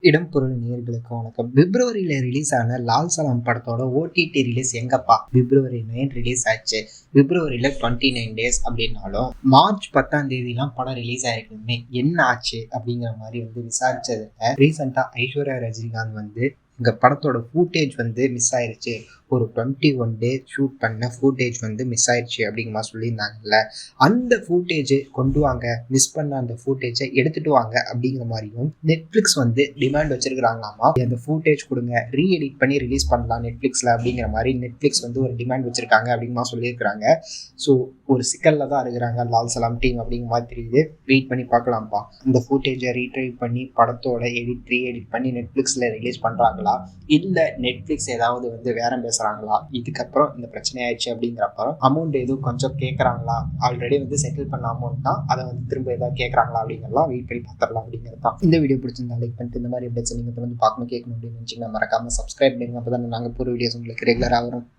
இடம்பொருள் நேயர்களுக்கு வணக்கம். பிப்ரவரியில ரிலீஸ் ஆன லால் சலாம் படத்தோட ஓடிடி ரிலீஸ் எங்கப்பா? பிப்ரவரி 9 ரிலீஸ் ஆச்சு. பிப்ரவரியில 29 டேஸ் அப்படின்னாலும் மார்ச் 10ஆம் தேதிலாம் படம் ரிலீஸ் ஆயிருக்குமே என்ன ஆச்சு அப்படிங்கிற மாதிரி விசாரிச்சதுல ரீசெண்டா ஐஸ்வர்யா ரஜினிகாந்த் இந்த படத்தோட ஃபூட்டேஜ் மிஸ் ஆயிருச்சு. ஒரு 21 டேஸ் ஷூட் பண்ண ஃபூட்டேஜ் மிஸ் ஆயிடுச்சு அப்படிங்கிற மாதிரி சொல்லியிருந்தாங்கல்ல. அந்த ஃபூட்டேஜ் கொண்டு வாங்க, மிஸ் பண்ண அந்த ஃபூட்டேஜை எடுத்துட்டு வாங்க அப்படிங்கிற மாதிரியும் நெட்ஃப்ளிக்ஸ் டிமாண்ட் வச்சிருக்காங்களாமா. அந்த ஃபூட்டேஜ் கொடுங்க, ரீஎடிட் பண்ணி ரிலீஸ் பண்ணலாம் நெட்ஃப்ளிக்ஸ்ல அப்படிங்கிற மாதிரி நெட்ஃப்ளிக்ஸ் ஒரு டிமாண்ட் வச்சிருக்காங்க அப்படிங்கிற மாதிரி சொல்லியிருக்கிறாங்க. ஸோ ஒரு சிக்கல்ல தான் இருக்கிறாங்க லால் சலாம் டீம் அப்படிங்கிற மாதிரி தெரியுது. வெயிட் பண்ணி பார்க்கலாம்ப்பா. இந்த ஃபூட்டேஜை ரீட்ரைவ் பண்ணி படத்தோட ரீஎடிட் பண்ணி நெட்ஃப்ளிக்ஸ்ல ரிலீஸ் பண்றாங்களா, இல்ல நெட்ஃப்ளிக்ஸ் ஏதாவது வேற பேசுறாங்களா, இதுக்கப்புறம் இந்த பிரச்சனை ஆயிடுச்சு அப்படிங்கிறப்ப அமௌண்ட் எதுவும் கொஞ்சம் கேட்கறாங்களா, ஆல்ரெடி செட்டில் பண்ண அமௌண்ட் தான், அதை திரும்ப ஏதாவது கேட்கறாங்களா அப்படிங்கிறலாம் வெயிட் பண்ணி பார்த்துடலாம் அப்படிங்கிறது தான். இந்த வீடியோ பிடிச்சிருந்தா லைக் பண்ணிட்டு இந்த மாதிரி அப்டேட்ஸ் நீங்க தொடர்ந்து பார்க்கணும் கேட்கணும் அப்படின்னு நினைச்சீங்கன்னா மறக்காம சப்ஸ்கிரைப் பண்ணுங்க. அப்பதான் நாங்கள் போகிற வீடியோஸ் உங்களுக்கு ரெகுலராக வரும்.